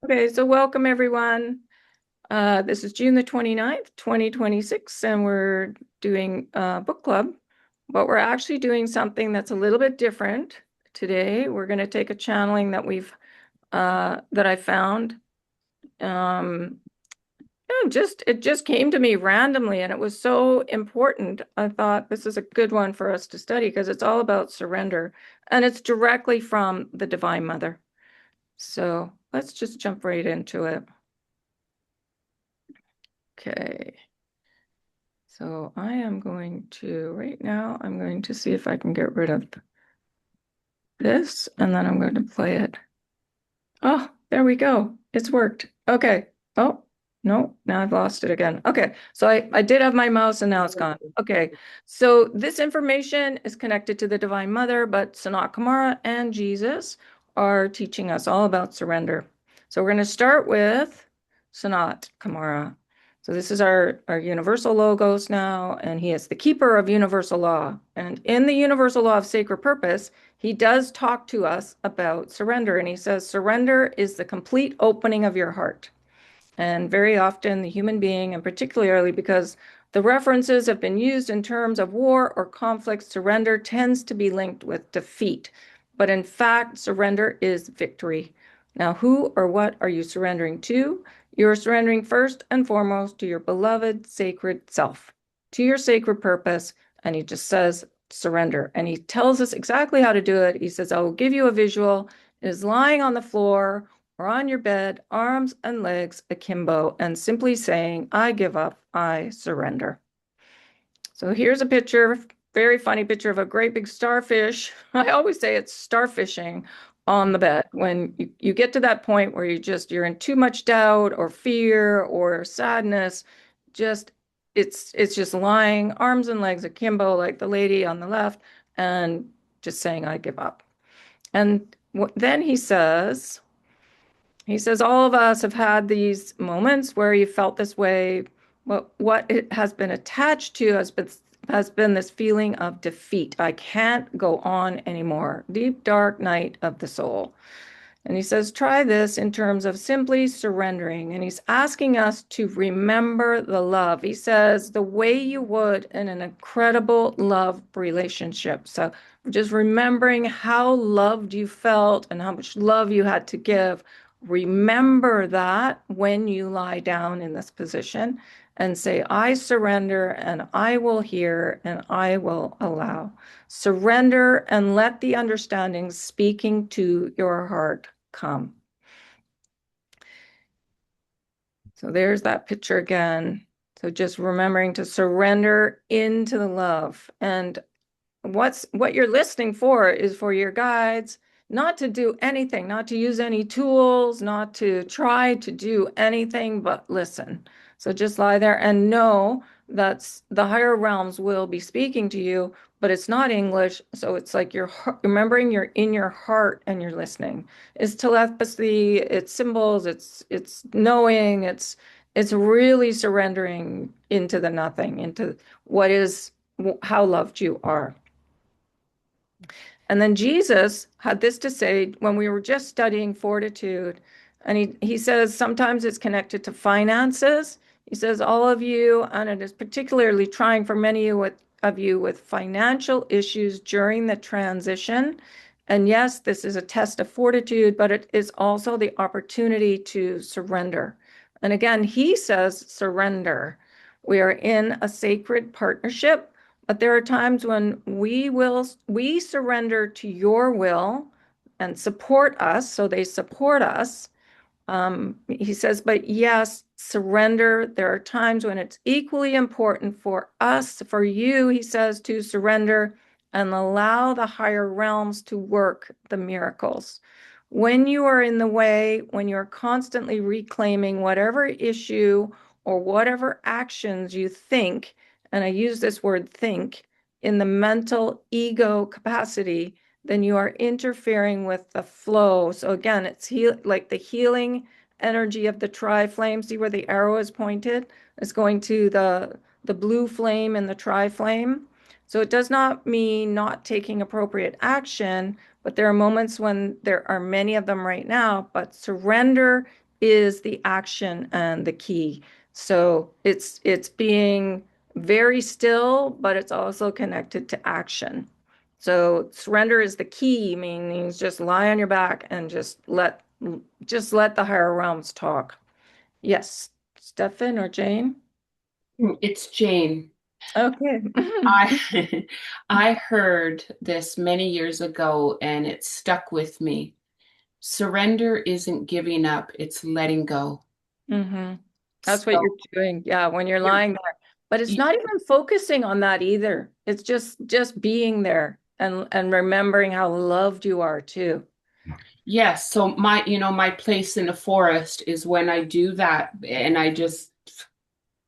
Okay, so welcome everyone. This is June the 29th, 2026, and we're doing book club, but we're actually doing something that's a little bit different today. We're going to take a channeling that I found. Um, it just came to me randomly, and it was so important. I thought this is a good one for us to study because it's all about surrender, and it's directly from the Divine Mother. So let's just jump right into it. Okay. So I am going to, right now, I'm going to see if I can get rid of this, and then I'm going to play it. Oh, there we go. It's worked. Okay. Oh, no, now I've lost it again. Okay, so I did have my mouse and now it's gone. Okay, so this information is connected to the Divine Mother, but Sanat Kumara and Jesus are teaching us all about surrender. So we're going to start with Sanat Kumara. So this is our universal logos now, and he is the keeper of universal law. And in the universal law of sacred purpose, he does talk to us about surrender, and he says surrender is the complete opening of your heart. And very often the human being, and particularly because the references have been used in terms of war or conflict, surrender tends to be linked with defeat. But in fact, surrender is victory. Now, who or what are you surrendering to? You're surrendering first and foremost to your beloved sacred self, to your sacred purpose. And he just says, surrender. And he tells us exactly how to do it. He says, I will give you a visual. It is lying on the floor or on your bed, arms and legs akimbo, and simply saying, I give up, I surrender. So here's a picture, very funny picture of a great big starfish. I always say it's starfishing on the bed. When you get to that point where you're in too much doubt or fear or sadness, just it's just lying, arms and legs akimbo, like the lady on the left, and just saying, I give up. And then he says, all of us have had these moments where you felt this way. What it has been attached to has been this feeling of defeat. I can't go on anymore. Deep, dark night of the soul. And he says, try this in terms of simply surrendering. And he's asking us to remember the love. He says, the way you would in an incredible love relationship. So just remembering how loved you felt and how much love you had to give. Remember that when you lie down in this position and say, I surrender and I will hear and I will allow. Surrender and let the understanding speaking to your heart come. So there's that picture again. So just remembering to surrender into the love. And what you're listening for is for your guides not to do anything, not to use any tools, not to try to do anything but listen. So just lie there and know that the higher realms will be speaking to you, but it's not English. So it's like you're remembering you're in your heart and you're listening. It's telepathy, it's symbols, it's knowing, it's really surrendering into the nothing, into what is how loved you are. And then Jesus had this to say when we were just studying fortitude. And he says sometimes it's connected to finances. He says, all of you, and it is particularly trying for many of you with financial issues during the transition. And yes, this is a test of fortitude, but it is also the opportunity to surrender. And again, he says surrender. We are in a sacred partnership. But there are times when we surrender to your will and support us, so they support us. He says, but yes, surrender. There are times when it's equally important for us, for you, he says, to surrender and allow the higher realms to work the miracles. When you are in the way, when you're constantly reclaiming whatever issue or whatever actions you think, and I use this word think, in the mental ego capacity, then you are interfering with the flow. So again, it's like the healing energy of the tri-flame. See where the arrow is pointed? It's going to the blue flame and the tri-flame. So it does not mean not taking appropriate action, but there are moments when there are many of them right now, but surrender is the action and the key. So it's being very still, but it's also connected to action. So surrender is the key, meaning just lie on your back and just let the higher realms talk. Yes, Stefan or Jane? It's Jane. Okay. I I heard this many years ago and it stuck with me. Surrender isn't giving up, it's letting go. hmm That's what you're So doing. Yeah, when you're you're, lying there. But it's y- not even focusing on that either. It's just being there and remembering how loved you are too. yes, so my place in the forest is when I do that and I just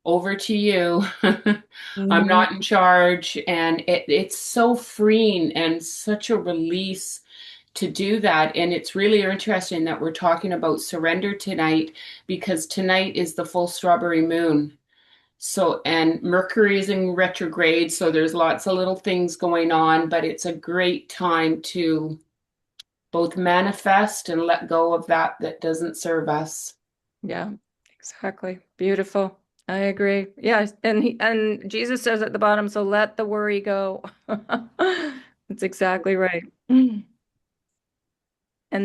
over to you. I'm hmm not in charge and it's so freeing and such a release to do that. And it's really interesting that we're talking about surrender tonight because tonight is the full strawberry moon. So, and Mercury is in retrograde, so there's lots of little things going on, but it's a great time to both manifest and let go of that doesn't serve us. Yeah, exactly. Beautiful. I agree. Yes, and Jesus says at the bottom, so let the worry go. That's exactly right. And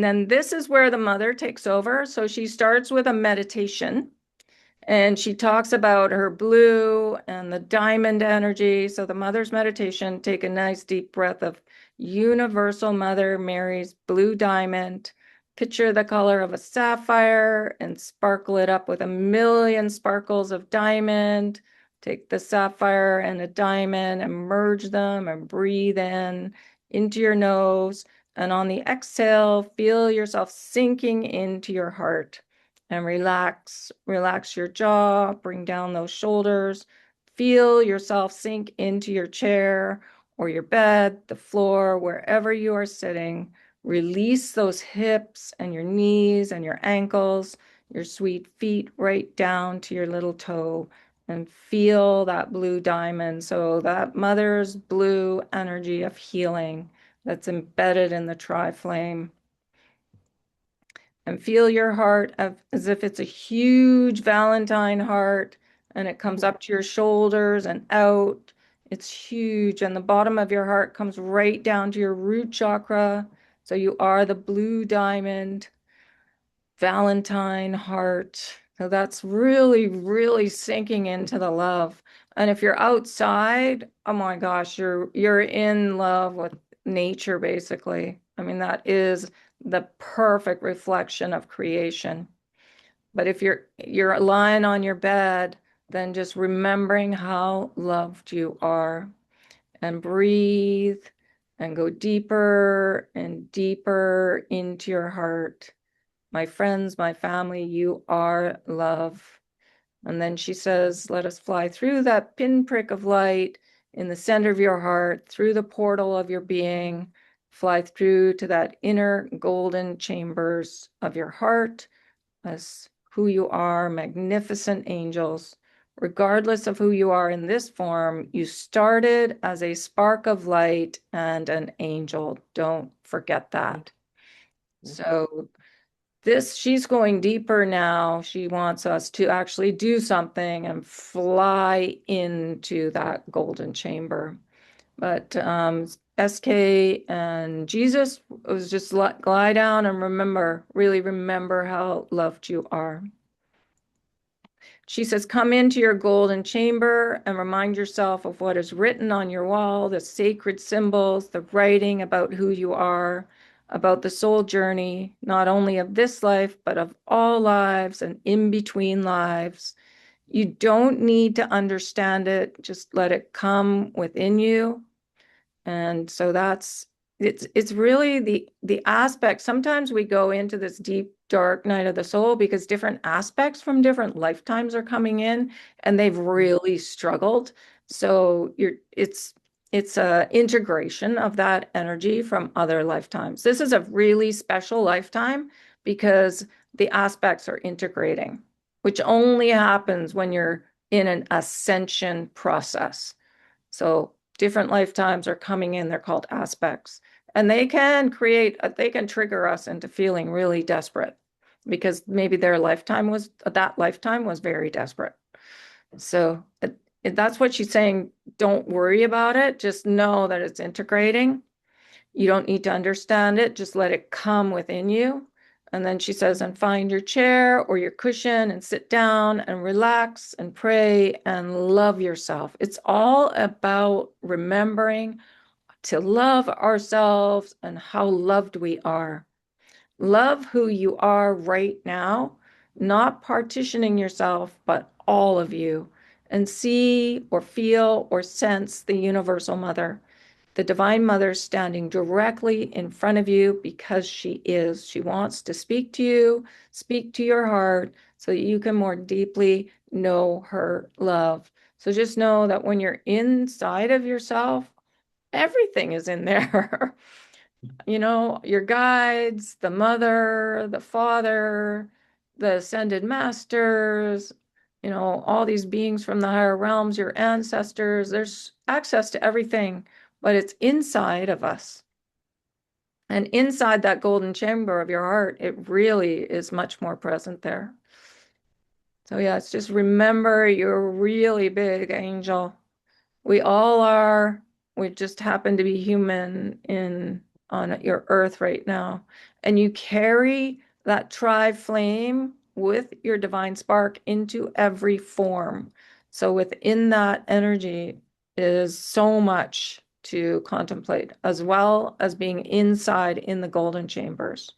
then this is where the mother takes over. So she starts with a meditation. And she talks about her blue and the diamond energy. So the mother's meditation, take a nice deep breath of Universal Mother Mary's blue diamond. Picture the color of a sapphire and sparkle it up with a million sparkles of diamond. Take the sapphire and a diamond and merge them and breathe in into your nose. And on the exhale, feel yourself sinking into your heart and relax your jaw, bring down those shoulders, feel yourself sink into your chair or your bed, the floor, wherever you are sitting. Release those hips and your knees and your ankles, your sweet feet right down to your little toe, and feel that blue diamond. So that mother's blue energy of healing that's embedded in the tri-flame, and feel your heart as if it's a huge Valentine heart and it comes up to your shoulders and out. It's huge. And the bottom of your heart comes right down to your root chakra. So you are the blue diamond Valentine heart. So that's really, really sinking into the love. And if you're outside, oh my gosh, you're in love with nature basically. I mean, that is the perfect reflection of creation. But if you're lying on your bed, then just remembering how loved you are and breathe and go deeper and deeper into your heart. My friends, my family, you are love. And then she says, let us fly through that pinprick of light in the center of your heart, through the portal of your being, fly through to that inner golden chambers of your heart as who you are, magnificent angels. Regardless of who you are in this form, you started as a spark of light and an angel. Don't forget that. So she's going deeper now. She wants us to actually do something and fly into that golden chamber. But SK and Jesus was just lie down and remember, really remember how loved you are. She says, come into your golden chamber and remind yourself of what is written on your wall, the sacred symbols, the writing about who you are, about the soul journey, not only of this life, but of all lives and in between lives. You don't need to understand it, just let it come within you. And so it's really the aspect. Sometimes we go into this deep, dark night of the soul because different aspects from different lifetimes are coming in and they've really struggled. So it's a integration of that energy from other lifetimes. This is a really special lifetime because the aspects are integrating, which only happens when you're in an ascension process. So different lifetimes are coming in. They're called aspects. And they can trigger us into feeling really desperate. because maybe their lifetime was that lifetime was very desperate. So that's what she's saying. Don't worry about it. Just know that it's integrating. You don't need to understand it. Just let it come within you. And then she says, and find your chair or your cushion and sit down and relax and pray and love yourself. It's all about remembering to love ourselves and how loved we are. Love who you are right now, not partitioning yourself, but all of you, and see or feel or sense the universal mother, the divine mother standing directly in front of you because she is. She wants to speak to you, speak to your heart so that you can more deeply know her love. So just know that when you're inside of yourself, everything is in there. Your guides, the mother, the father, the ascended masters, all these beings from the higher realms, your ancestors. There's access to everything, but it's inside of us. And inside that golden chamber of your heart, it really is much more present there. So, yeah, it's just remember you're a really big angel. We all are. We just happen to be human in on your earth right now. And you carry that tri flame with your divine spark into every form. So within that energy is so much to contemplate, as well as being inside in the golden chambers.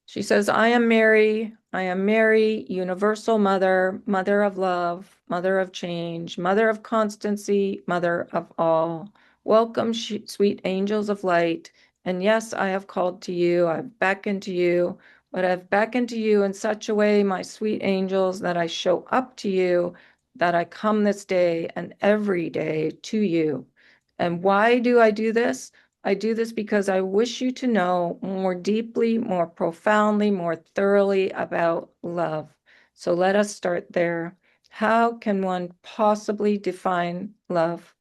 She says, I am Mary. I am Mary, universal mother, mother of love, mother of change, mother of constancy, mother of all. Welcome, sweet angels of light. And yes, I have called to you. I've beckoned to you, but I've beckoned to you in such a way, my sweet angels, that I show up to you, that I come this day and every day to you. And why do I do this? I do this because I wish you to know more deeply, more profoundly, more thoroughly about love. So let us start there. How can one possibly define love?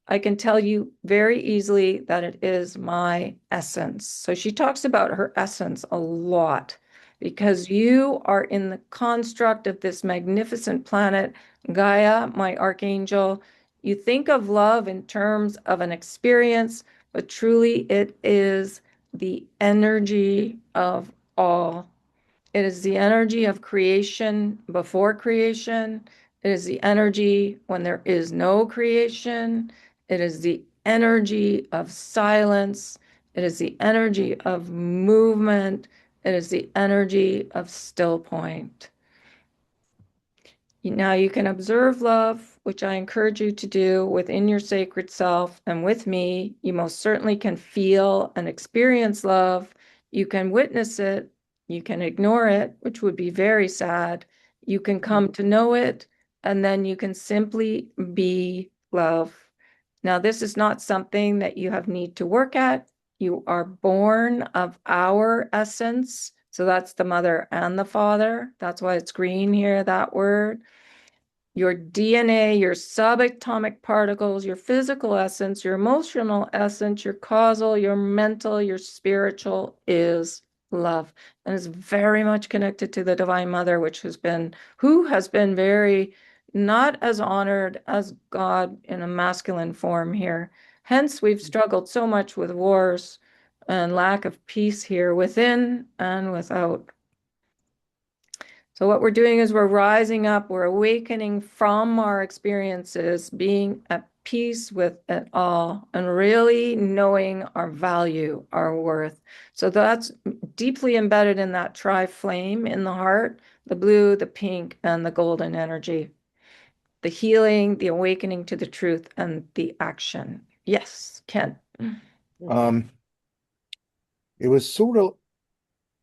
I can tell you very easily that it is my essence. So she talks about her essence a lot because you are in the construct of this magnificent planet, Gaia, my archangel. You think of love in terms of an experience, but truly it is the energy of all. It is the energy of creation before creation. It is the energy when there is no creation. It is the energy of silence. It is the energy of movement. It is the energy of still point. Now you can observe love, which I encourage you to do within your sacred self. And with me, you most certainly can feel and experience love. You can witness it. You can ignore it, which would be very sad. You can come to know it, and then you can simply be love. Now, this is not something that you have need to work at. You are born of our essence. So that's the mother and the father. That's why it's green here, that word. Your DNA, your subatomic particles, your physical essence, your emotional essence, your causal, your mental, your spiritual is love. And is very much connected to the Divine Mother, who has been very not as honored as God in a masculine form here. Hence, we've struggled so much with wars and lack of peace here within and without. So what we're doing is we're rising up, we're awakening from our experiences, being at peace with it all, and really knowing our value, our worth. So that's deeply embedded in that tri-flame in the heart, the blue, the pink, and the golden energy. The healing, the awakening to the truth, and the action. Yes, Ken. Um, it was sort of,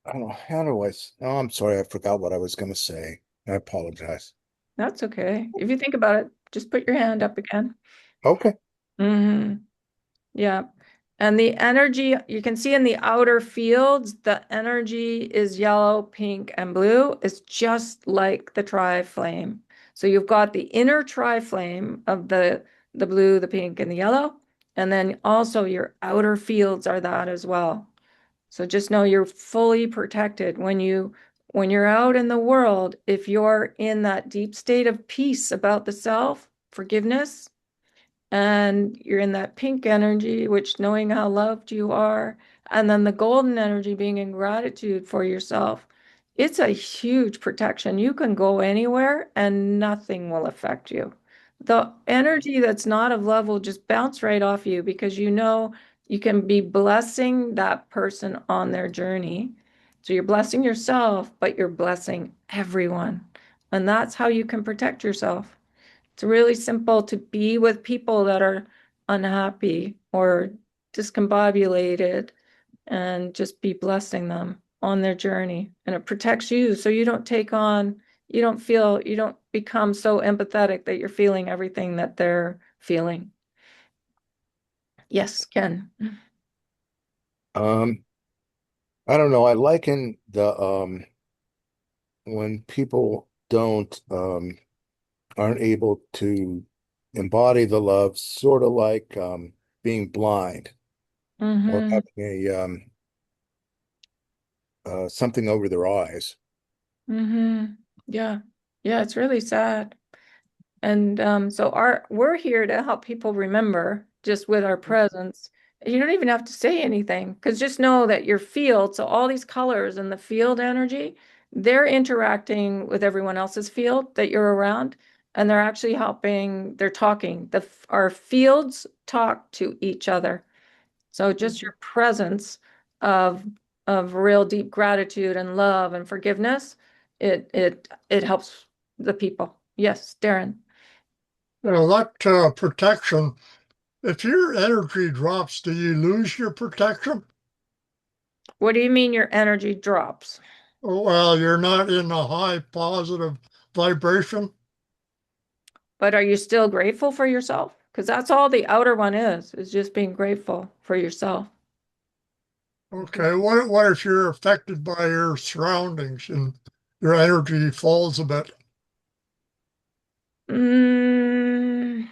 I don't know, how do oh, I'm sorry, I forgot what I was going to say. I apologize. That's okay. If you think about it, just put your hand up again. Okay. Hmm. Yeah. And the energy, you can see in the outer fields, the energy is yellow, pink, and blue. It's just like the tri-flame. So you've got the inner tri-flame of the blue, the pink, and the yellow. And then also your outer fields are that as well. So just know you're fully protected when you're out in the world, if you're in that deep state of peace about the self, forgiveness, and you're in that pink energy, which knowing how loved you are, and then the golden energy being in gratitude for yourself, it's a huge protection. You can go anywhere and nothing will affect you. The energy that's not of love will just bounce right off you because you know you can be blessing that person on their journey. So you're blessing yourself, but you're blessing everyone. And that's how you can protect yourself. It's really simple to be with people that are unhappy or discombobulated and just be blessing them on their journey. And it protects you so you don't take on, you don't become so empathetic that you're feeling everything that they're feeling. Yes, Ken. Um, I don't know. I liken the when people don't aren't able to embody the love, sort of like being blind or Mm-hmm. having a something over their eyes. Mm-hmm. Yeah. Yeah, it's really sad. And so we're here to help people remember just with our presence. You don't even have to say anything because just know that your field, so all these colors and the field energy, they're interacting with everyone else's field that you're around, and they're actually helping, they're talking. Our fields talk to each other. So just Mhm. your presence of real deep gratitude and love and forgiveness, it helps the people. Yes, Darren. That protection, if your energy drops, do you lose your protection? What do you mean your energy drops? Well, you're not in a high positive vibration. But are you still grateful for yourself? Because that's all the outer one is just being grateful for yourself. Okay, what if you're affected by your surroundings and your energy falls a bit? Mm,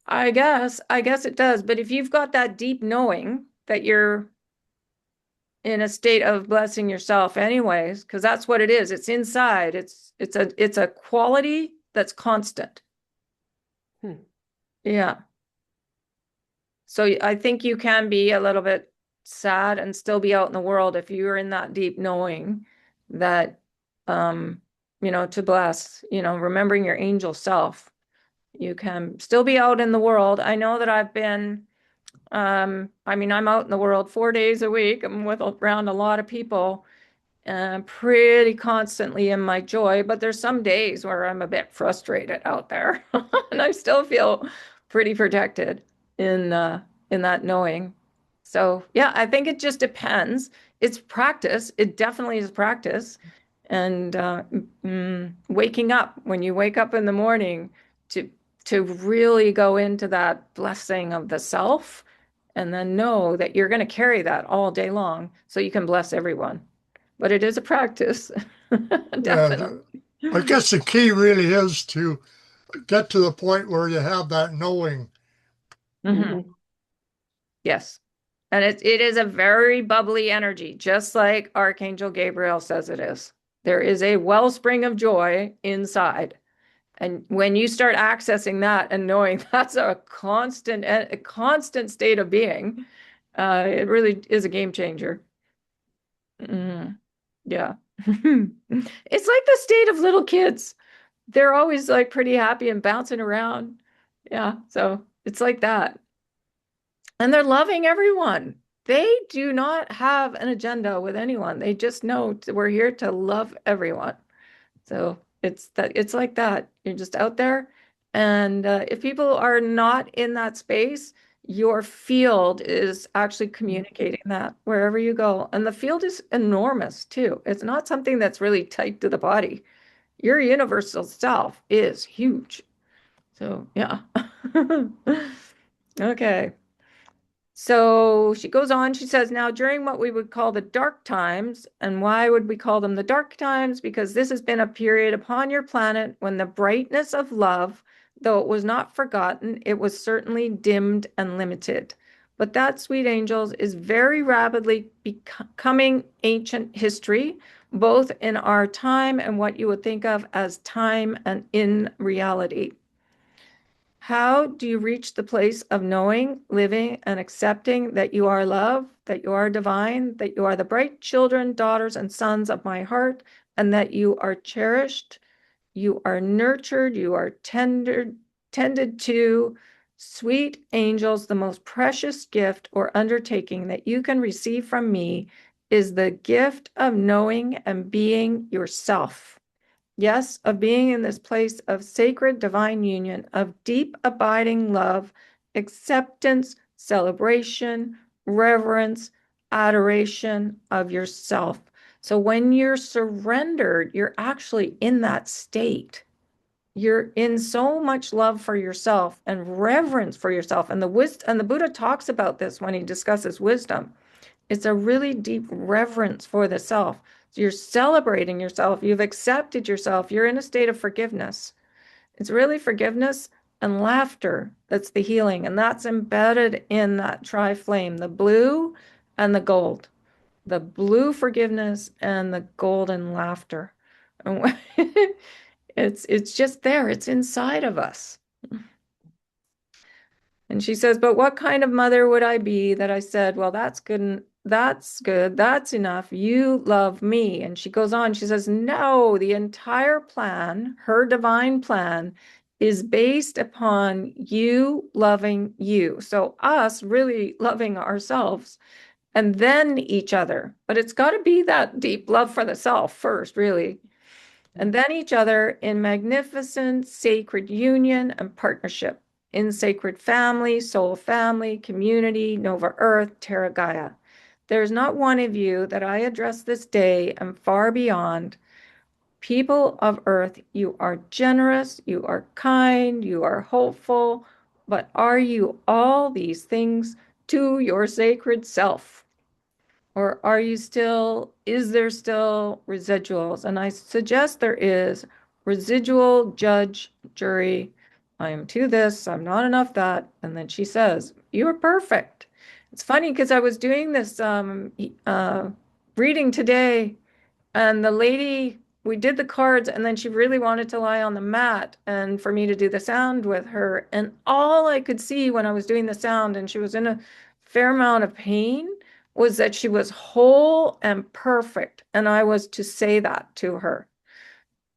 I guess it does. But if you've got that deep knowing that you're in a state of blessing yourself anyways, because that's what it is. It's inside. It's a quality that's constant. Hmm. Yeah. So I think you can be a little bit sad and still be out in the world if you're in that deep knowing that, um, to bless, remembering your angel self. You can still be out in the world. I know that I've been, I mean, I'm out in the world 4 days a week. I'm with around a lot of people pretty constantly in my joy, but there's some days where I'm a bit frustrated out there, and I still feel pretty protected in that knowing. So yeah, I think it just depends. It's practice. It definitely is practice, and waking up when you wake up in the morning to really go into that blessing of the self, and then know that you're going to carry that all day long, so you can bless everyone. But it is a practice. Yeah, Definitely. I guess the key really is to get to the point where you have that knowing. Hmm. Mhm. Yes. And it is a very bubbly energy, just like Archangel Gabriel says it is. There is a wellspring of joy inside. And when you start accessing that and knowing that's a constant state of being, it really is a game changer. Mhm. Yeah. It's like the state of little kids. They're always like pretty happy and bouncing around. Yeah, so it's like that. And they're loving everyone. They do not have an agenda with anyone. They just know we're here to love everyone. So it's like that. You're just out there. And if people are not in that space, your field is actually communicating that wherever you go. And the field is enormous too. It's not something that's really tight to the body. Your universal self is huge. So, yeah. Okay. So she goes on, she says, now during what we would call the dark times, and why would we call them the dark times? Because this has been a period upon your planet when the brightness of love, though it was not forgotten, it was certainly dimmed and limited. But that, sweet angels, is very rapidly becoming ancient history, both in our time and what you would think of as time and in reality. How do you reach the place of knowing, living, and accepting that you are love, that you are divine, that you are the bright children, daughters, and sons of my heart, and that you are cherished, you are nurtured, you are tended to? Sweet angels, the most precious gift or undertaking that you can receive from me is the gift of knowing and being yourself. Yes, of being in this place of sacred divine union, of deep abiding love, acceptance, celebration, reverence, adoration of yourself. So when you're surrendered, you're actually in that state. You're in so much love for yourself and reverence for yourself. And the Buddha talks about this when he discusses wisdom. It's a really deep reverence for the self. So you're celebrating yourself. You've accepted yourself. You're in a state of forgiveness. It's really forgiveness and laughter that's the healing. And that's embedded in that tri-flame, the blue and the gold, the blue forgiveness and the golden laughter. And it's just there. It's inside of us. And she says, but what kind of mother would I be that I said, well, that's good. That's good. That's enough. You love me. And she goes on, she says, no, the entire plan, her divine plan, is based upon you loving you. So us really loving ourselves and then each other. But it's got to be that deep love for the self first, really. And then each other in magnificent sacred union and partnership, in sacred family, soul family, community, Nova Earth, Terra Gaia. There's not one of you that I address this day and far beyond. People of Earth, you are generous, you are kind, you are hopeful, but are you all these things to your sacred self? Or is there still residuals? And I suggest there is residual judge, jury. I am to this, I'm not enough that. And then she says, you are perfect. It's funny because I was doing this reading today, and the lady, we did the cards, and then she really wanted to lie on the mat and for me to do the sound with her. And all I could see when I was doing the sound, and she was in a fair amount of pain, was that she was whole and perfect. And I was to say that to her.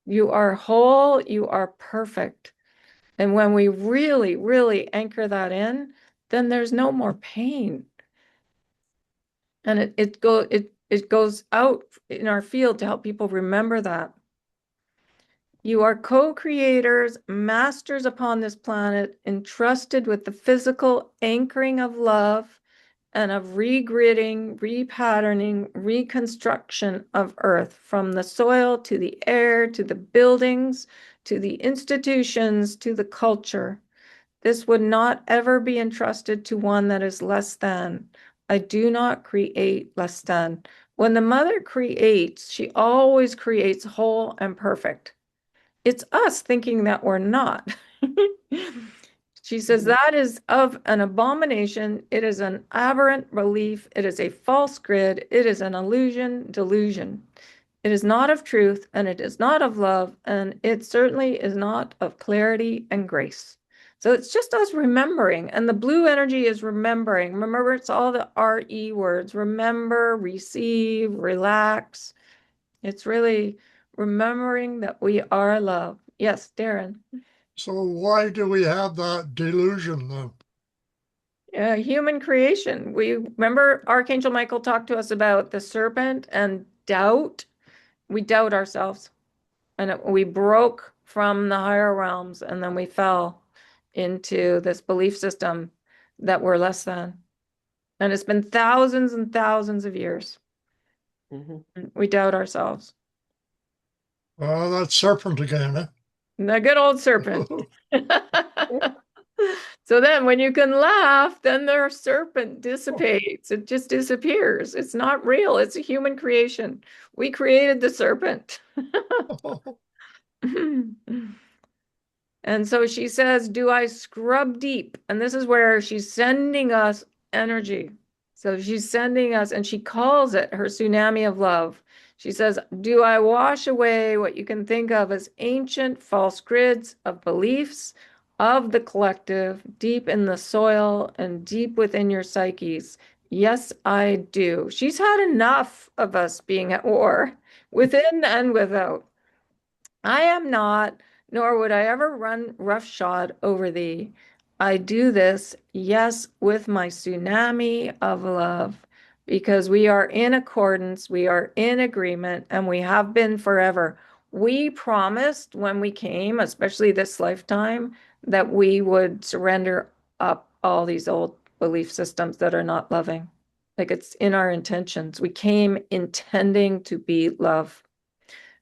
You are whole, you are perfect. And when we really, really anchor that in, then there's no more pain. And it goes out in our field to help people remember that. You are co-creators, masters upon this planet, entrusted with the physical anchoring of love and of regridding, repatterning, reconstruction of Earth, from the soil to the air, to the buildings, to the institutions, to the culture. This would not ever be entrusted to one that is less than. I do not create less than. When the mother creates, she always creates whole and perfect. It's us thinking that we're not. She says that is of an abomination. It is an aberrant belief. It is a false grid. It is an illusion, delusion. It is not of truth, and it is not of love, and it certainly is not of clarity and grace. So it's just us remembering, and the blue energy is remembering. Remember, it's all the RE words. Remember, receive, relax. It's really remembering that we are love. Yes, Darren. So why do we have that delusion then? Human creation. We remember Archangel Michael talked to us about the serpent and doubt. We doubt ourselves, and we broke from the higher realms, and then we fell into this belief system that we're less than. And it's been thousands and thousands of years. We doubt ourselves. Well, that's serpent again, eh? The good old serpent. So then when you can laugh, then their serpent dissipates. It just disappears. It's not real. It's a human creation. We created the serpent. And so she says, do I scrub deep? And this is where she's sending us energy. So she's sending us, and she calls it her tsunami of love. She says, do I wash away what you can think of as ancient false grids of beliefs of the collective deep in the soil and deep within your psyches? Yes, I do. She's had enough of us being at war within and without. I am not, nor would I ever run roughshod over thee. I do this, yes, with my tsunami of love, because we are in accordance, we are in agreement, and we have been forever. We promised when we came, especially this lifetime, that we would surrender up all these old belief systems that are not loving. Like it's in our intentions. We came intending to be love.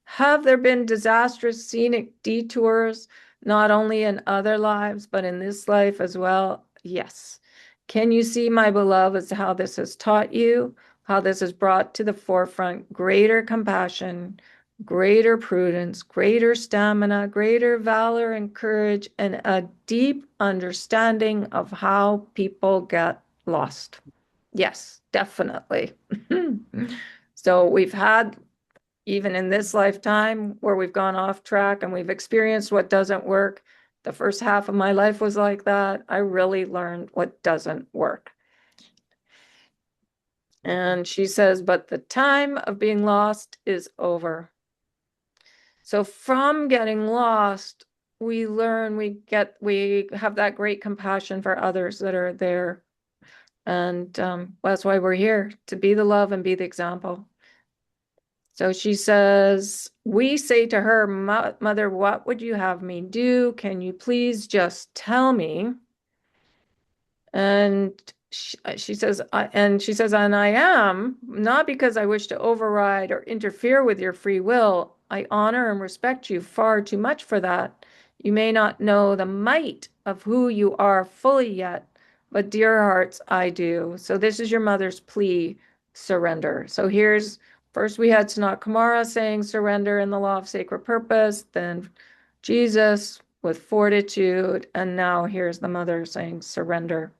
Have there been disastrous scenic detours, not only in other lives, but in this life as well? Yes. Can you see, my beloved, as how this has taught you, how this has brought to the forefront greater compassion, greater prudence, greater stamina, greater valor and courage, and a deep understanding of how people get lost? Yes, definitely. So we've had, even in this lifetime where we've gone off track and we've experienced what doesn't work. The first half of my life was like that. I really learned what doesn't work. And she says, but the time of being lost is over. So from getting lost, we learn, we have that great compassion for others that are there. And that's why we're here, to be the love and be the example. So she says, we say to her, Mother, what would you have me do? Can you please just tell me? And she says, and I am, not because I wish to override or interfere with your free will. I honor and respect you far too much for that. You may not know the might of who you are fully yet, but dear hearts, I do. So this is your mother's plea, surrender. So here's, first we had Sanat Kumara saying surrender in the law of sacred purpose, then Jesus with fortitude, and now here's the mother saying surrender.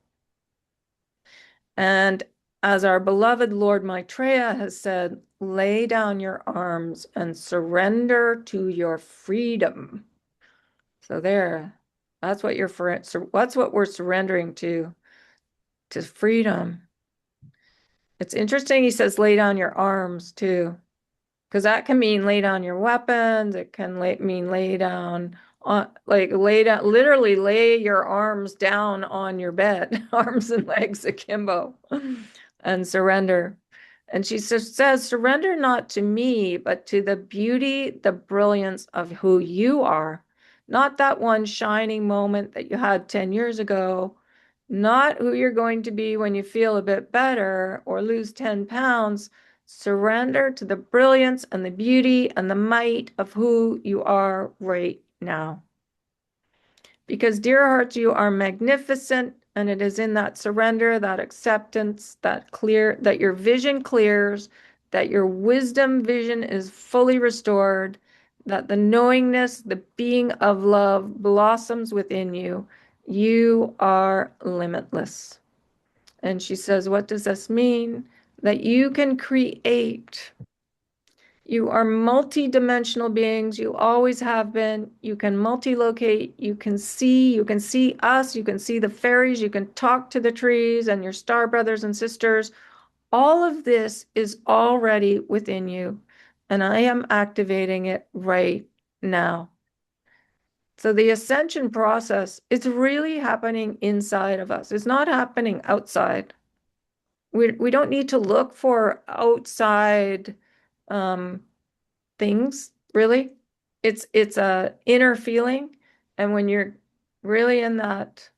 And as our beloved Lord Maitreya has said, lay down your arms and surrender to your freedom. So there, that's what we're surrendering to freedom. It's interesting, he says, lay down your arms too, because that can mean lay down your weapons. It can mean lay down on, like lay down, literally lay your arms down on your bed, arms and legs akimbo, and surrender. And she says, surrender not to me, but to the beauty, the brilliance of who you are. Not that one shining moment that you had 10 years ago, not who you're going to be when you feel a bit better or lose 10 pounds. Surrender to the brilliance and the beauty and the might of who you are right now. Because, dear hearts, you are magnificent, and it is in that surrender, that acceptance, that your vision clears, that your wisdom vision is fully restored, that the knowingness, the being of love blossoms within you. You are limitless. And she says, what does this mean? That you can create. You are multi-dimensional beings. You always have been. You can multi-locate. You can see us. You can see the fairies. You can talk to the trees and your star brothers and sisters. All of this is already within you. And I am activating it right now. So the ascension process is really happening inside of us. It's not happening outside. We don't need to look for outside things, really. It's a inner feeling, and when you're really in that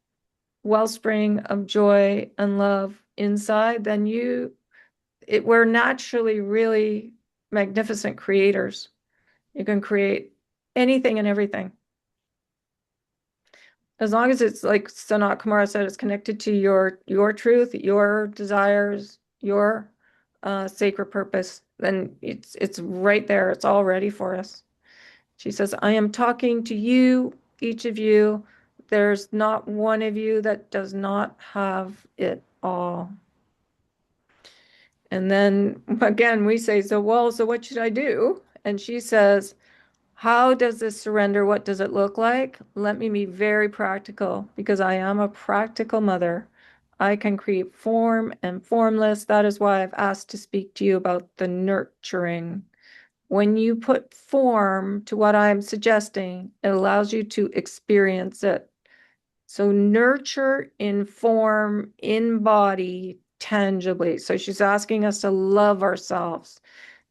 wellspring of joy and love inside, then we're naturally really magnificent creators. You can create anything and everything. As long as it's, like Sanat Kumara said, it's connected to your truth, your desires, your sacred purpose, then it's right there. It's all ready for us. She says, I am talking to you, each of you. There's not one of you that does not have it all. And then again, we say, so what should I do? And she says, how does this surrender? What does it look like? Let me be very practical because I am a practical mother. I can create form and formless. That is why I've asked to speak to you about the nurturing. When you put form to what I'm suggesting, it allows you to experience it. So nurture in form, in body, tangibly. So she's asking us to love ourselves.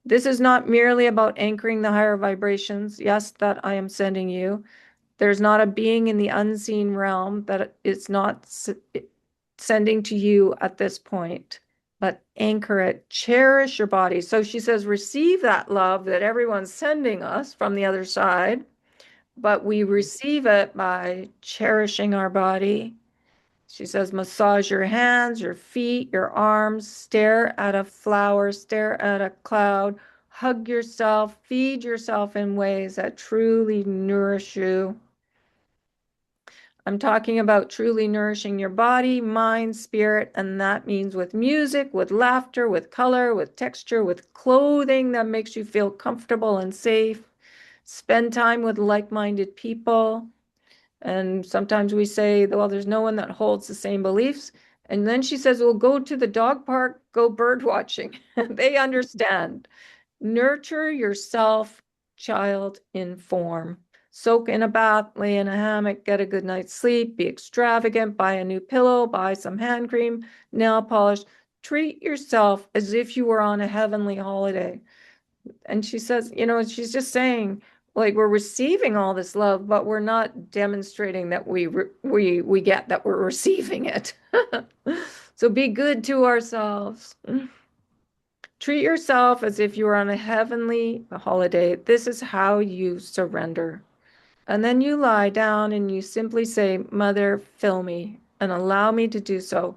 This is not merely about anchoring the higher vibrations. Yes, that I am sending you. There's not a being in the unseen realm that it's not sending to you at this point, but anchor it, cherish your body. So she says, receive that love that everyone's sending us from the other side, but we receive it by cherishing our body. She says, massage your hands, your feet, your arms, stare at a flower, stare at a cloud, hug yourself, feed yourself in ways that truly nourish you. I'm talking about truly nourishing your body, mind, spirit, and that means with music, with laughter, with color, with texture, with clothing that makes you feel comfortable and safe. Spend time with like-minded people. And sometimes we say, well, there's no one that holds the same beliefs. And then she says, well, go to the dog park, go bird watching. They understand. Nurture yourself, child, in form. Soak in a bath, lay in a hammock, get a good night's sleep, be extravagant, buy a new pillow, buy some hand cream, nail polish. Treat yourself as if you were on a heavenly holiday. And she says, she's just saying, like, we're receiving all this love, but we're not demonstrating that we get that we're receiving it. So be good to ourselves. Treat yourself as if you were on a heavenly holiday. This is how you surrender. And then you lie down and you simply say, Mother, fill me and allow me to do so.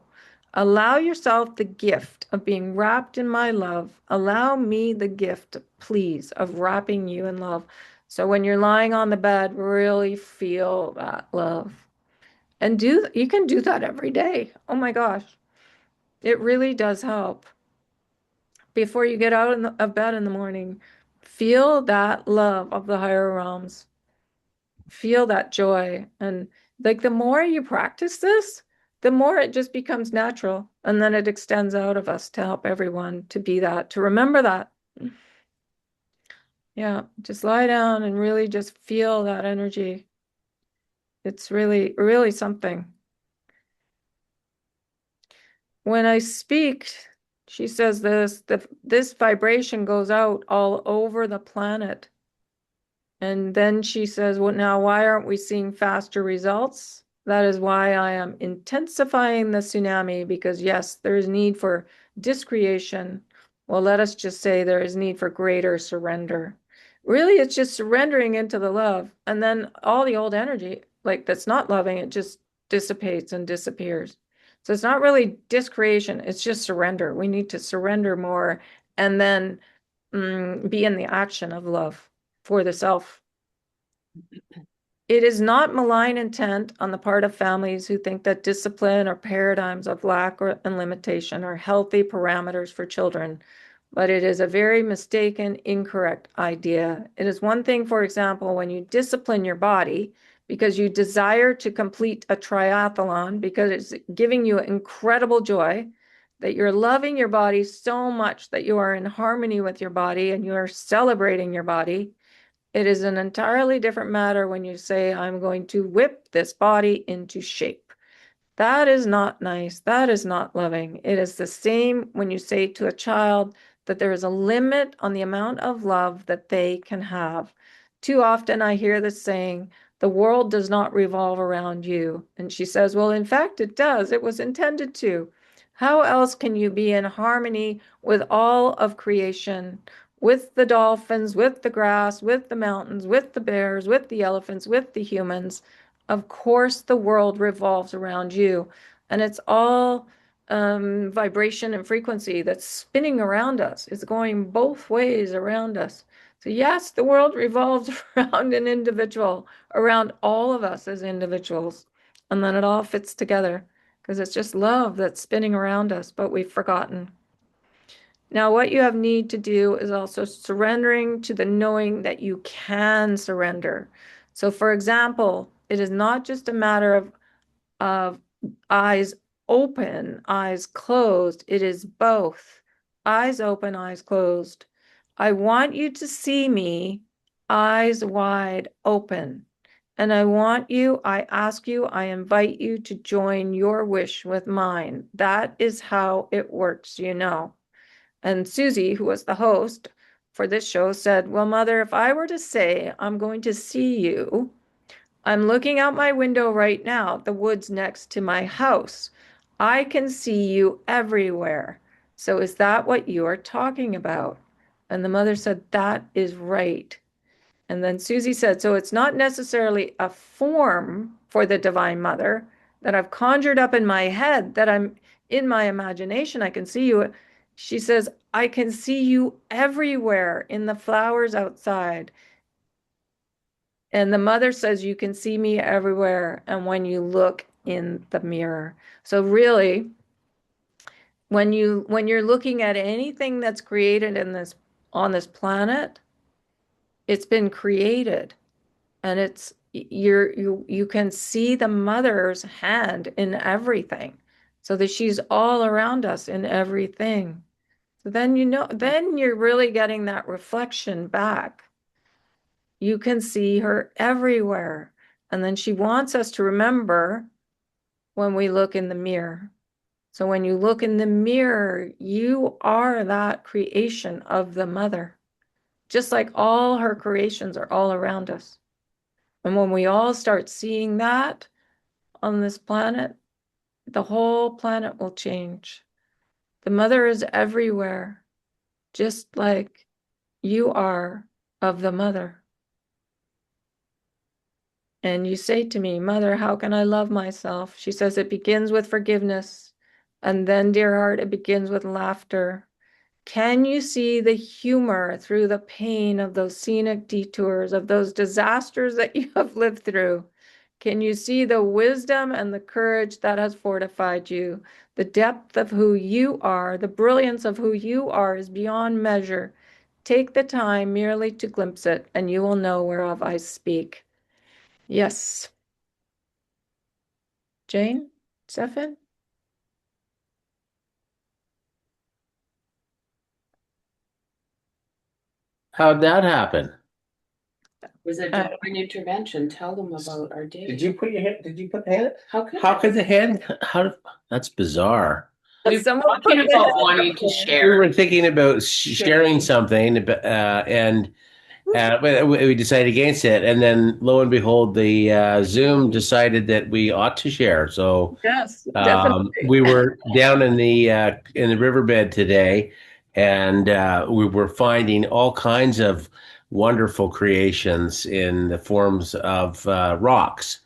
Allow yourself the gift of being wrapped in my love. Allow me the gift, please, of wrapping you in love. So when you're lying on the bed, really feel that love. And you can do that every day. Oh my gosh. It really does help. Before you get out of bed in the morning, feel that love of the higher realms. Feel that joy. And like the more you practice this, the more it just becomes natural. And then it extends out of us to help everyone to be that, to remember that. Yeah, just lie down and really just feel that energy. It's really, really something. When I speak, she says this vibration goes out all over the planet. And then she says, well, now why aren't we seeing faster results? That is why I am intensifying the tsunami because yes, there is need for discretion. Well, let us just say there is need for greater surrender. Really, it's just surrendering into the love. And then all the old energy, like that's not loving, it just dissipates and disappears. So it's not really discreation, it's just surrender. We need to surrender more and then be in the action of love for the self. It is not malign intent on the part of families who think that discipline or paradigms of lack and limitation are healthy parameters for children, but it is a very mistaken, incorrect idea. It is one thing, for example, when you discipline your body because you desire to complete a triathlon because it's giving you incredible joy, that you're loving your body so much that you are in harmony with your body and you are celebrating your body. It is an entirely different matter when you say, I'm going to whip this body into shape. That is not nice. That is not loving. It is the same when you say to a child that there is a limit on the amount of love that they can have. Too often I hear this saying, the world does not revolve around you. And she says, well, in fact, it does. It was intended to. How else can you be in harmony with all of creation? With the dolphins, with the grass, with the mountains, with the bears, with the elephants, with the humans. Of course, the world revolves around you, and it's all vibration and frequency that's spinning around us. It's going both ways around us. So yes, the world revolves around an individual, around all of us as individuals, and then it all fits together because it's just love that's spinning around us, but we've forgotten. Now, what you have need to do is also surrendering to the knowing that you can surrender. So, for example, it is not just a matter of eyes open, eyes closed. It is both. Eyes open, eyes closed. I want you to see me, eyes wide open. And I ask you, I invite you to join your wish with mine. That is how it works, you know. And Susie, who was the host for this show, said, well, Mother, if I were to say, I'm going to see you, I'm looking out my window right now, the woods next to my house. I can see you everywhere. So is that what you are talking about? And the mother said, that is right. And then Susie said, so it's not necessarily a form for the Divine Mother that I've conjured up in my head, that I'm in my imagination. I can see you. She says, I can see you everywhere in the flowers outside. And the mother says, you can see me everywhere. And when you look in the mirror. So really, when you're looking at anything that's created on this planet, it's been created. And you can see the mother's hand in everything, so that she's all around us in everything. So then you're really getting that reflection back. You can see her everywhere. And then she wants us to remember when we look in the mirror. So when you look in the mirror, you are that creation of the mother, just like all her creations are all around us. And when we all start seeing that on this planet, the whole planet will change. The mother is everywhere, just like you are of the mother. And you say to me, Mother, how can I love myself? She says, it begins with forgiveness. And then, dear heart, it begins with laughter. Can you see the humor through the pain of those scenic detours, of those disasters that you have lived through? Can you see the wisdom and the courage that has fortified you? The depth of who you are, the brilliance of who you are is beyond measure. Take the time merely to glimpse it, and you will know whereof I speak. Yes. Jane? Stefan? How'd that happen? Was it Uh, divine intervention? Tell them about our day. Did you put your hand? Did you put the hand? How Could the hand? That's bizarre. we were Someone put talking the about hand wanting to up. We share. were thinking about sharing something, and we decided against it. And then, lo and behold, the Zoom decided that we ought to share. So Yes, definitely. we were down in the riverbed today, and we were finding all kinds of wonderful creations in the forms of rocks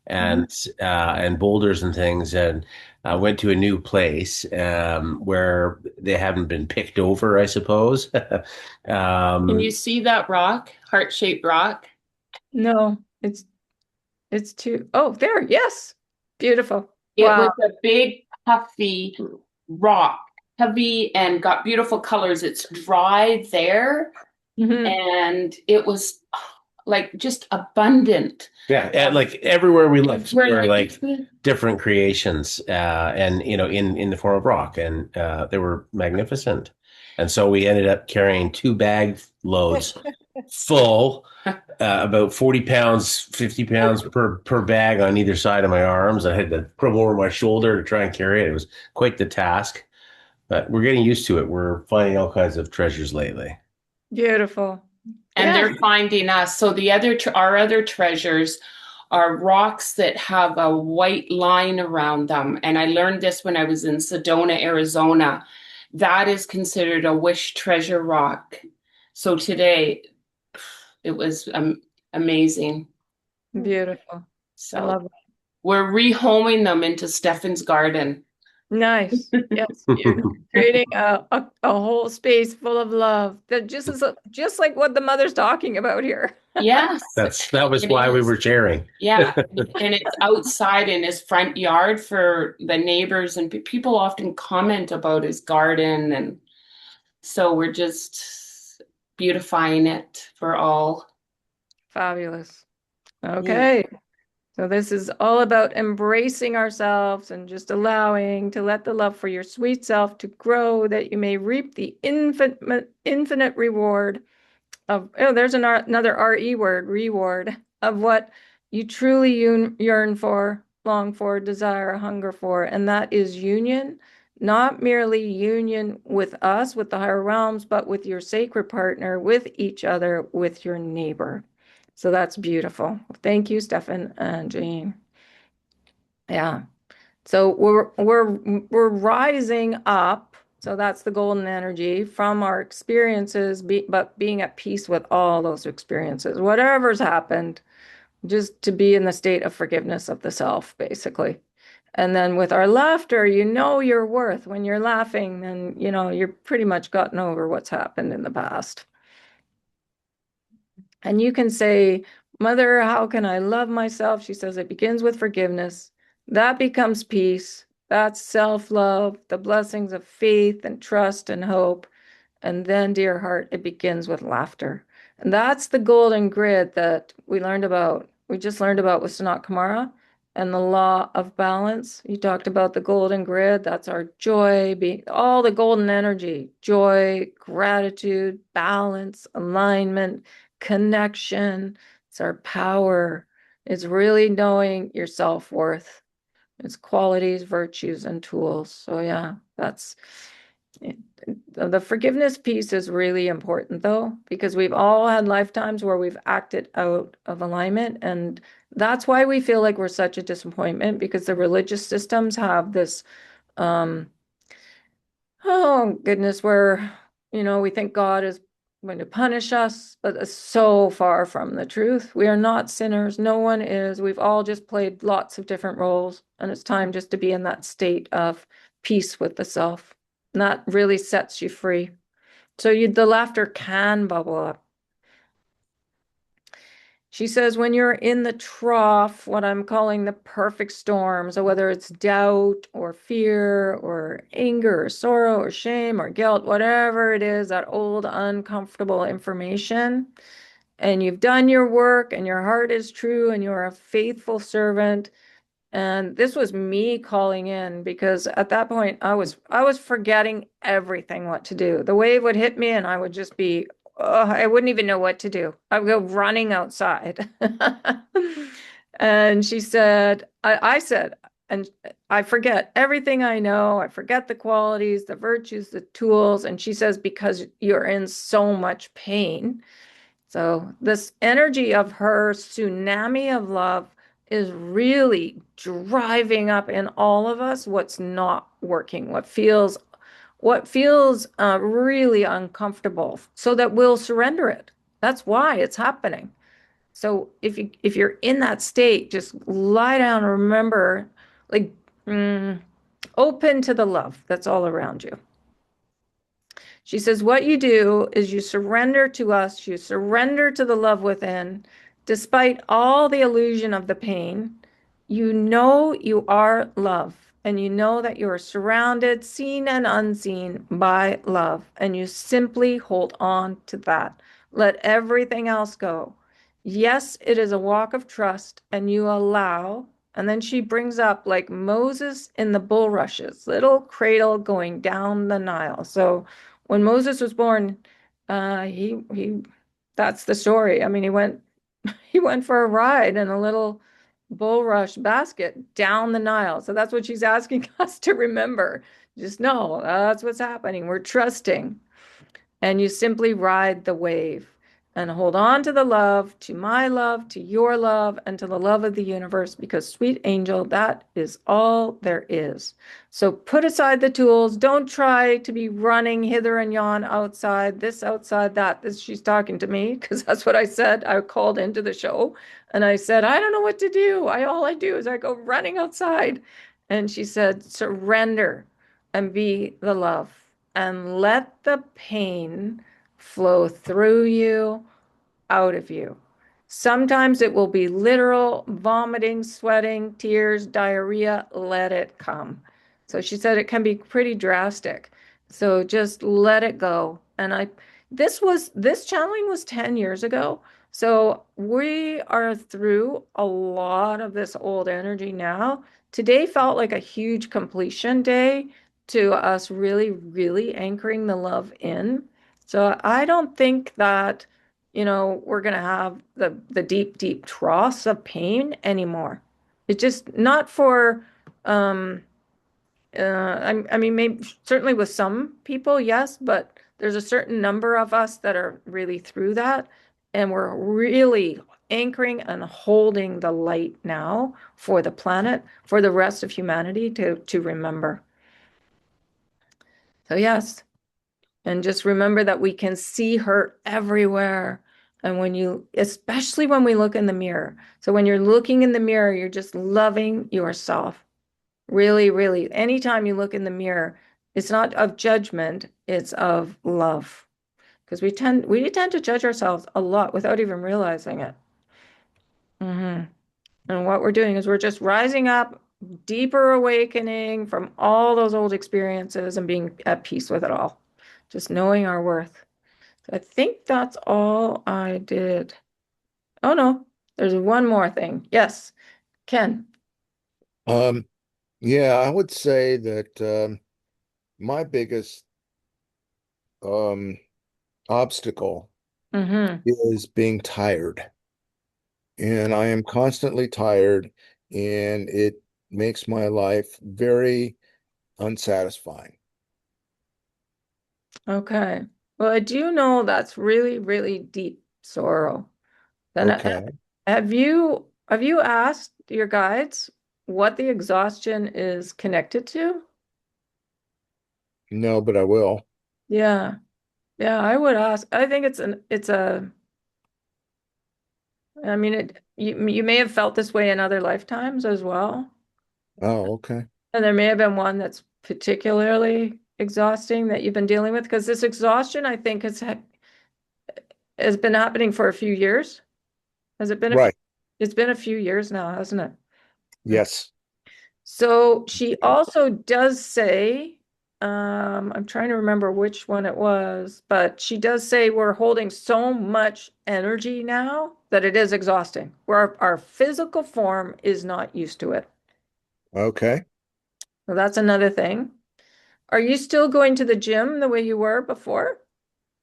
and boulders and things, and went to a new place where they haven't been picked over, I suppose. Can you see that rock, heart-shaped rock? No, it's too. Oh, there. Yes. Beautiful. It Wow. was a big, puffy rock, heavy and got beautiful colors. It's dry there, Mhm. and it was like just abundant. Yeah, and like everywhere we looked, We're were like, like different creations, and in the form of rock, and they were magnificent. And so we ended up carrying 2 bag loads full, about 40 pounds, 50 pounds per bag on either side of my arms. I had to put them over my shoulder to try and carry it. It was quite the task, but we're getting used to it. We're finding all kinds of treasures lately. Beautiful. and Yeah. they're finding us. So our other treasures are rocks that have a white line around them. And I learned this when I was in Sedona, Arizona. That is considered a wish treasure rock. So today it was amazing. Beautiful. I So love it. we're rehoming them into Stefan's garden. Nice. Yes, you're creating a whole space full of love that just like what the mother's talking about here. Yes, That was it why we is. were sharing. Yeah, and it's outside in his front yard for the neighbors, and people often comment about his garden, and so we're just beautifying it for all. Fabulous. Yeah. Okay. So this is all about embracing ourselves and just allowing to let the love for your sweet self to grow that you may reap the infinite reward of, oh, there's another RE word, reward of what you truly yearn for, long for, desire, hunger for, and that is union, not merely union with us, with the higher realms, but with your sacred partner, with each other, with your neighbor. So that's beautiful. Thank you, Stefan and Jane. Yeah. So we're rising up. So that's the golden energy from our experiences, but being at peace with all those experiences, whatever's happened, just to be in the state of forgiveness of the self, basically. And then with our laughter, you know your worth. When you're laughing, then you know you're pretty much gotten over what's happened in the past. And you can say, Mother, how can I love myself? She says it begins with forgiveness. That becomes peace. That's self-love, the blessings of faith and trust and hope. And then, dear heart, it begins with laughter. And that's the golden grid that we learned about. We just learned about with Sanat Kumara and the law of balance. You talked about the golden grid. That's our joy, all the golden energy, joy, gratitude, balance, alignment, connection. It's our power. It's really knowing your self-worth. It's qualities, virtues, and tools. So yeah, that's it. The forgiveness piece is really important though, because we've all had lifetimes where we've acted out of alignment. And that's why we feel like we're such a disappointment, because the religious systems have this, oh goodness, where, we think God is going to punish us, but it's so far from the truth. We are not sinners. No one is. We've all just played lots of different roles, and it's time just to be in that state of peace with the self. And that really sets you free. So the laughter can bubble up. She says, when you're in the trough, what I'm calling the perfect storm, so whether it's doubt or fear or anger or sorrow or shame or guilt, whatever it is, that old uncomfortable information, and you've done your work and your heart is true and you're a faithful servant. And this was me calling in, because at that point I was forgetting everything what to do. The wave would hit me and I would just be, I wouldn't even know what to do. I would go running outside. And she said, I said, and I forget everything I know. I forget the qualities, the virtues, the tools. And she says, because you're in so much pain. So this energy of her tsunami of love is really driving up in all of us what's not working, what feels really uncomfortable, so that we'll surrender it. That's why it's happening. So if you're in that state, just lie down and remember, like, open to the love that's all around you. She says, what you do is you surrender to us, you surrender to the love within, despite all the illusion of the pain. You know you are love, and you know that you are surrounded, seen and unseen, by love, and you simply hold on to that. Let everything else go. Yes, it is a walk of trust, and you allow. And then she brings up like Moses in the bulrushes, little cradle going down the Nile. So when Moses was born, he that's the story. I mean, he went for a ride in a little bulrush basket down the Nile. So that's what she's asking us to remember. Just know that's what's happening. We're trusting. And you simply ride the wave and hold on to the love, to my love, to your love, and to the love of the universe, because, sweet angel, that is all there is. So put aside the tools. Don't try to be running hither and yon outside, this, outside, that. She's talking to me, because that's what I said. I called into the show and I said, I don't know what to do. All I do is I go running outside. And she said, surrender and be the love and let the pain flow through you, out of you. Sometimes it will be literal vomiting, sweating, tears, diarrhea. Let it come. So she said it can be pretty drastic. So just let it go. And this channeling was 10 years ago. So we are through a lot of this old energy now. Today felt like a huge completion day to us really, really anchoring the love in. So I don't think that we're going to have the deep, deep troughs of pain anymore. It's just not for, I mean, maybe certainly with some people, yes, but there's a certain number of us that are really through that. And we're really anchoring and holding the light now for the planet, for the rest of humanity to remember. So, yes. And just remember that we can see her everywhere. And especially when we look in the mirror. So when you're looking in the mirror, you're just loving yourself. Really, really. Anytime you look in the mirror, it's not of judgment, it's of love. Because we tend to judge ourselves a lot without even realizing it. And what we're doing is we're just rising up, deeper awakening from all those old experiences and being at peace with it all. Just knowing our worth. I think that's all I did. Oh no, there's one more thing. Yes, Ken. Um, yeah, I would say that my biggest um, obstacle Mm-hmm. is being tired. And I am constantly tired, and it makes my life very unsatisfying. Okay. Well, I do know that's really, really deep sorrow. Then Okay. have you asked your guides what the exhaustion is connected to? No, but I will. Yeah. Yeah, I would ask. I think it's a I mean you may have felt this way in other lifetimes as well. Oh, okay. And there may have been one that's particularly exhausting that you've been dealing with because this exhaustion, I think, has been happening for a few years. Has it been a few? Right. It's been a few years now, hasn't it? Mm. Yes. So she also does say, I'm trying to remember which one it was, but she does say we're holding so much energy now that it is exhausting, where our physical form is not used to it. Okay. So that's another thing. Are you still going to the gym the way you were before?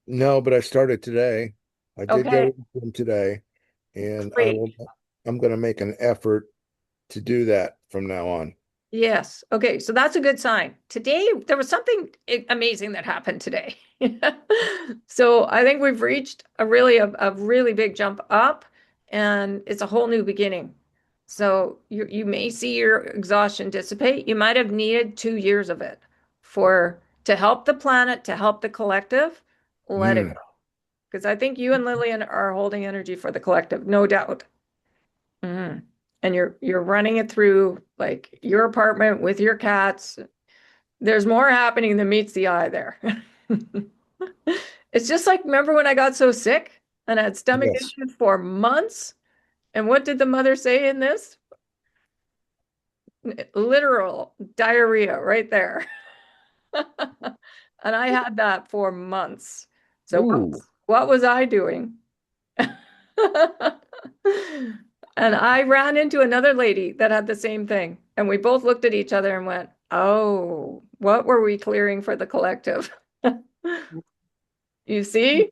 No, but I started today. I did go Okay, to the gym today, and great. I'm going to make an effort to do that from now on. Yes. Okay. So that's a good sign. Today, there was something amazing that happened today. So I think we've reached a really big jump up, and it's a whole new beginning. So you may see your exhaustion dissipate. You might have needed 2 years of it to help the planet, to help the collective. Let it Mm, go. Because I think you and Lillian are holding energy for the collective, no doubt. Mhm. And you're running it through like your apartment with your cats. There's more happening than meets the eye there. It's just like, remember when I got so sick and I had stomach yes. issues for months? And what did the mother say in this? Literal diarrhea right there. And I had that for months. So Ooh. what was I doing? And I ran into another lady that had the same thing. And we both looked at each other and went, oh, what were we clearing for the collective? You see?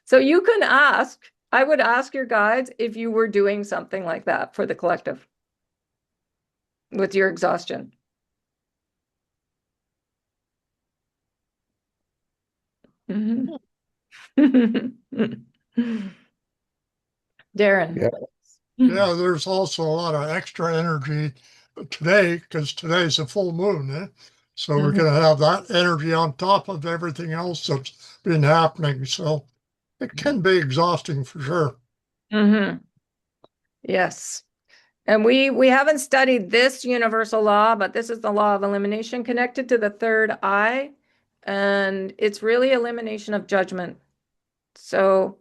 So you can ask, I would ask your guides if you were doing something like that for the collective with your exhaustion. Mhm. Darren. Yeah. Yeah, there's also a lot of extra energy today because today's a full moon. So we're Mhm. going to have that energy on top of everything else that's been happening. So it can be exhausting for sure. Mhm. Yes. And we haven't studied this universal law, but this is the law of elimination connected to the third eye. And it's really elimination of judgment. So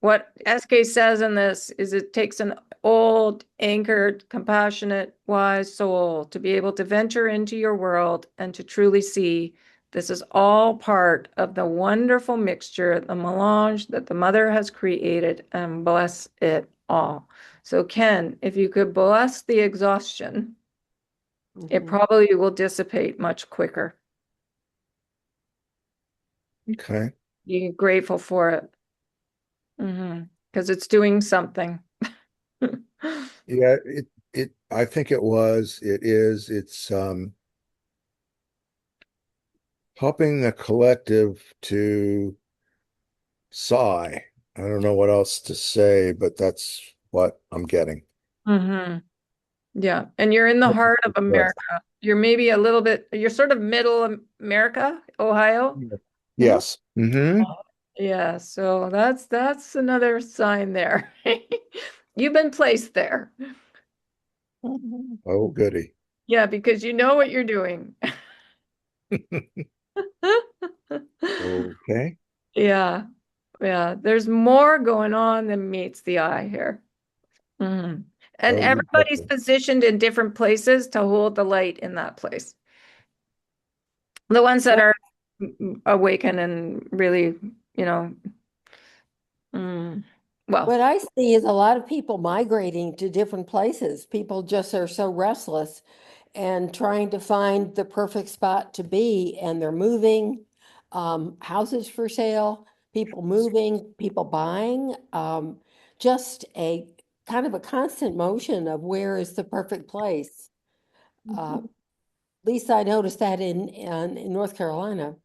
what SK says in this is it takes an old, anchored, compassionate, wise soul to be able to venture into your world and to truly see this is all part of the wonderful mixture, the melange that the mother has created, and bless it all. So Ken, if you could bless the exhaustion, it probably will dissipate much quicker. Okay. You're grateful for it. Because it's doing something. Yeah, I think it's helping the collective to sigh. I don't know what else to say, but that's what I'm getting. Yeah, and you're in the heart of Yes. America. You're maybe a little bit, you're sort of middle America, Ohio. Yes. Mm-hmm. Yeah, so that's another sign there. You've been placed there. Oh, goody. Yeah, because you know what you're doing. Okay. Yeah, yeah. There's more going on than meets the eye here. And Oh, you everybody's betcha. positioned in different places to hold the light in that place. The ones that are awakened and really, you know, well, What I see is a lot of people migrating to different places. People just are so restless and trying to find the perfect spot to be, and they're moving, houses for sale, people moving, people buying, just a kind of a constant motion of where is the perfect place. At least I noticed that in North Carolina.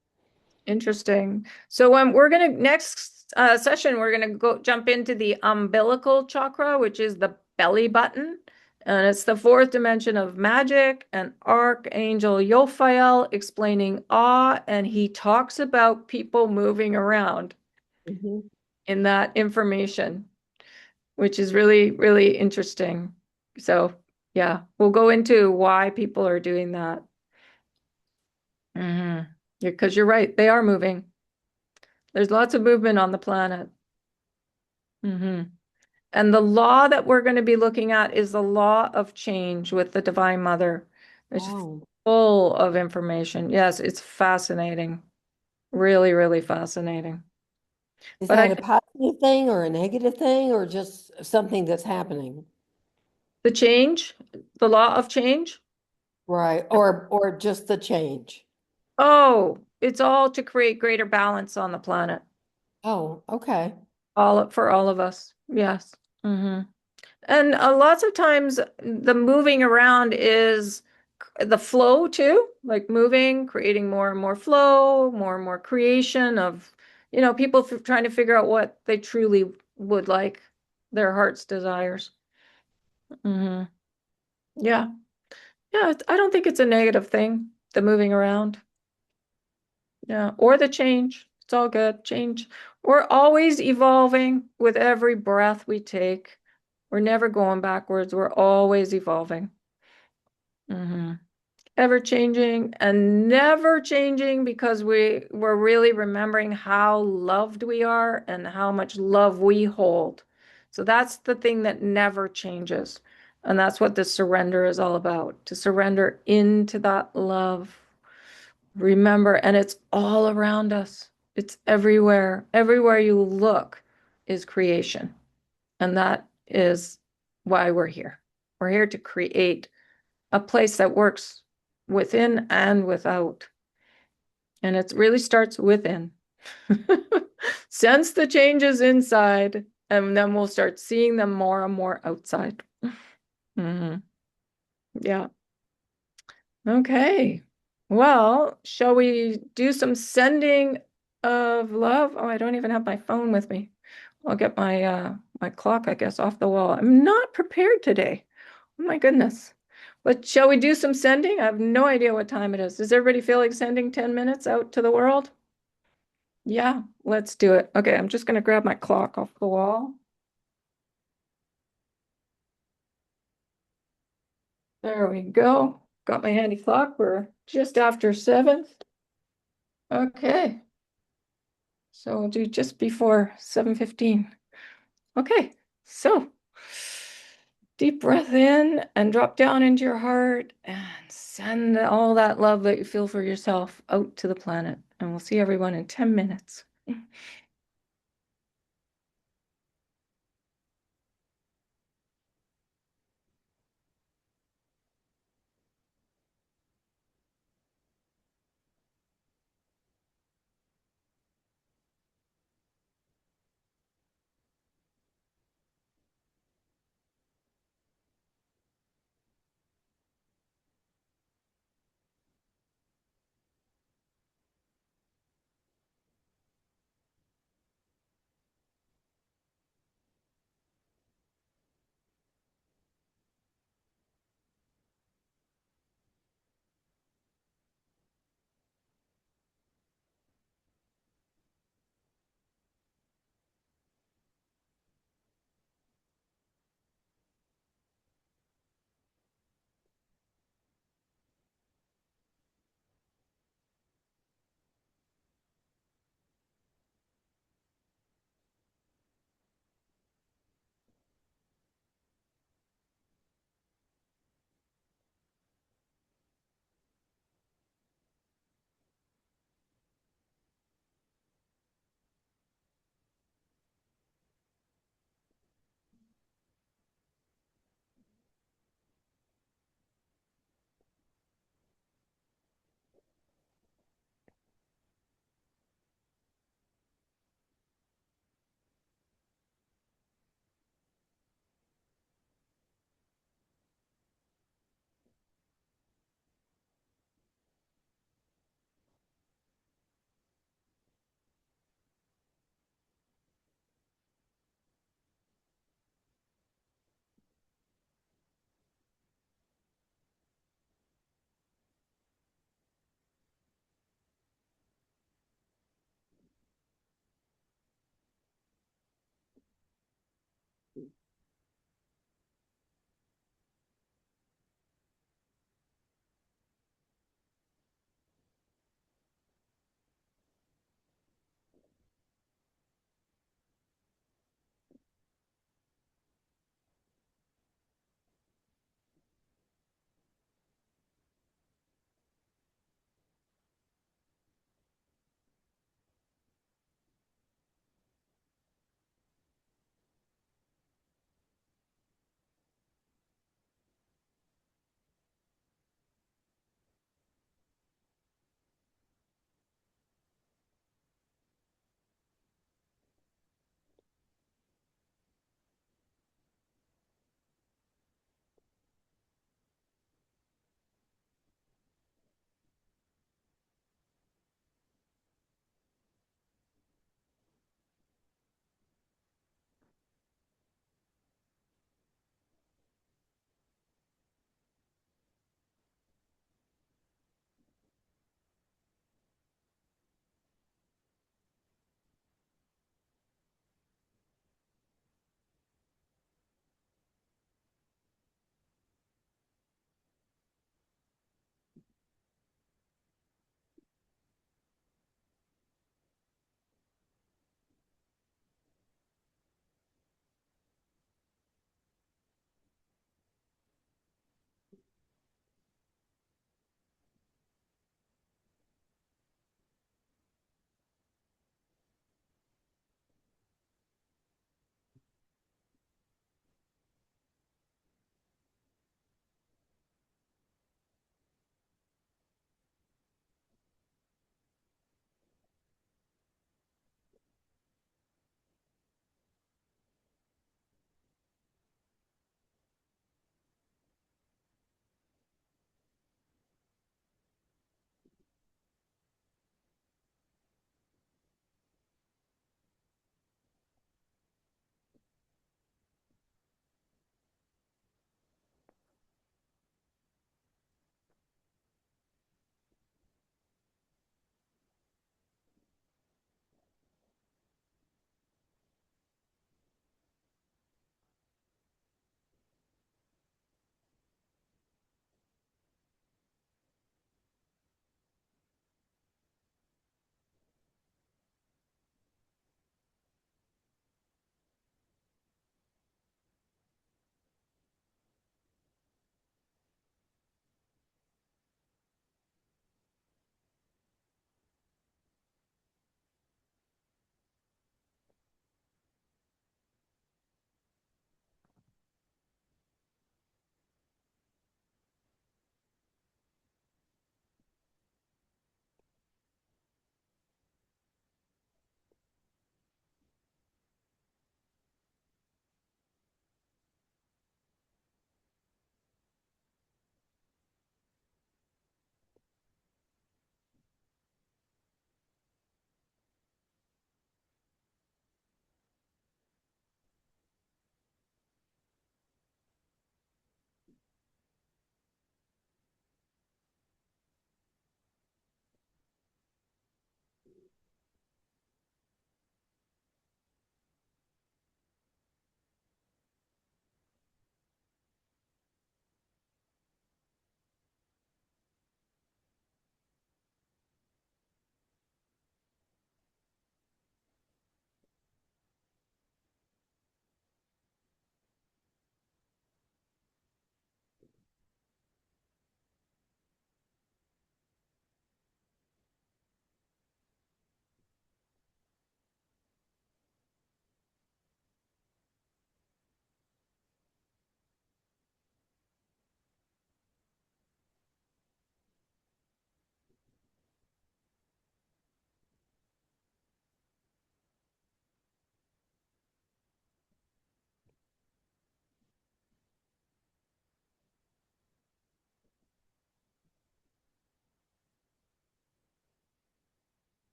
interesting. So we're gonna next session, we're gonna go jump into the umbilical chakra, which is the belly button. And it's the fourth dimension of magic, and Archangel Yophael explaining awe, and he talks about people moving around in that information, which is really, really interesting. So yeah, we'll go into why people are doing that. Because you're right, they are moving. There's lots of movement on the planet. And the law that we're going to be looking at is the law of change with the Divine Mother. It's Oh, full of information. Yes, it's fascinating. Really, really fascinating. is But that a positive thing or a negative thing or just something that's happening? the change, the law of change, Right. Or just the change. oh, it's all to create greater balance on the planet. Oh, okay. For all of us. Yes. And lots of times the moving around is the flow too, like moving, creating more and more flow, more and more creation of, people trying to figure out what they truly would like, their heart's desires. hmm Yeah. Yeah. I don't think it's a negative thing, the moving around. Yeah. Or the change. It's all good. Change. We're always evolving with every breath we take. We're never going backwards. We're always evolving. Ever changing and never changing because we're really remembering how loved we are and how much love we hold. So that's the thing that never changes. And that's what the surrender is all about, to surrender into that love. Remember, and it's all around us. It's everywhere. Everywhere you look is creation. And that is why we're here. We're here to create a place that works within and without. And it really starts within. Sense the changes inside, and then we'll start seeing them more and more outside. Yeah. Okay. Well, shall we do some sending of love? Oh, I don't even have my phone with me. I'll get my clock, I guess, off the wall. I'm not prepared today. Oh my goodness. But shall we do some sending? I have no idea what time it is. Does everybody feel like sending 10 minutes out to the world? Yeah, let's do it. Okay, I'm just going to grab my clock off the wall. There we go. Got my handy clock. We're just after 7. Okay. So we'll do just before 7:15. Okay. So deep breath in and drop down into your heart and send all that love that you feel for yourself out to the planet. And we'll see everyone in 10 minutes.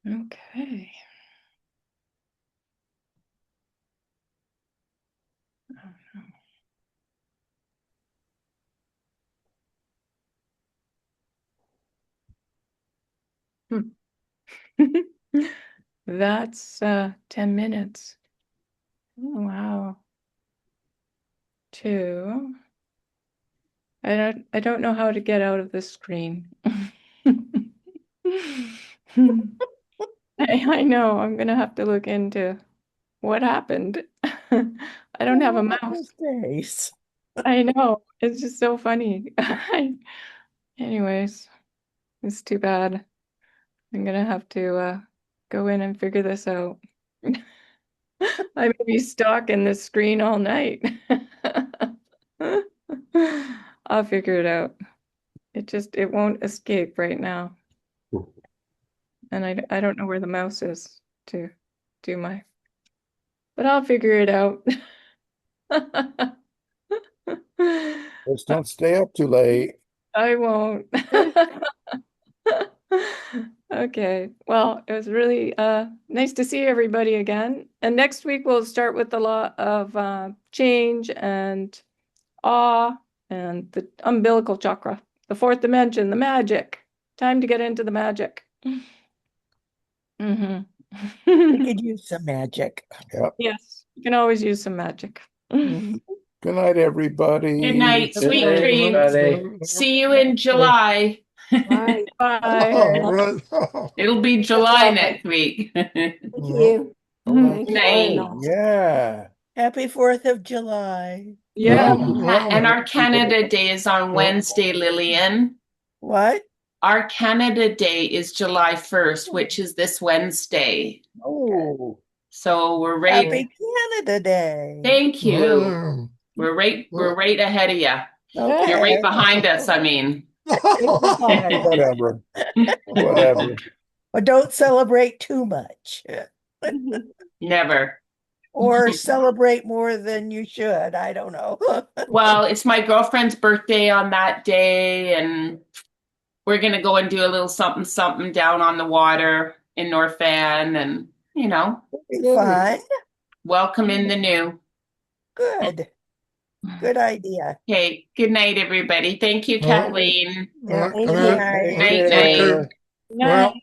Okay. Hmm. That's 10 minutes. Oh, wow. Two. I don't know how to get out of this screen. I know, I'm gonna have to look into what happened. I don't have a mouse. Days. I know, it's just so funny. Anyways, it's too bad. I'm gonna have to go in and figure this out. I may be stalking this screen all night. I'll figure it out. It won't escape right now. And I don't know where the mouse is to do my, but I'll figure it out. Just don't stay up too late. I won't. Okay. Well, it was really nice to see everybody again. And next week we'll start with the law of change and awe and the umbilical chakra, the fourth dimension, the magic. Time to get into the magic. We could use some magic. Yep. Yes, you can always use some magic. Mhm. Good night, everybody. Good night. Good Sweet night, dreams. everybody. See you in July. Bye. Bye. Oh, right. It'll be July next week. Thank you. Thank you. Night. Oh, yeah. Happy 4th of July. Yeah. And our Canada Day is on Wednesday, Lillian. What? Our Canada Day is July 1st, which is this Wednesday. Oh, So we're happy right. Canada Day. Thank you. Oh, We're right ahead of you. Okay. You're right behind us, I mean. Fine. Whatever. Whatever. But don't celebrate too much Never. or celebrate more than you should. I don't know. Well, it's my girlfriend's birthday on that day, and we're gonna go and do a little something down on the water in North Van, and Fun. welcome in the new. Good. Good idea. Okay, good night, everybody. Thank you, Well, Kathleen. Yeah, Good good night. night. Night, Okay. night. Okay. Night. Well,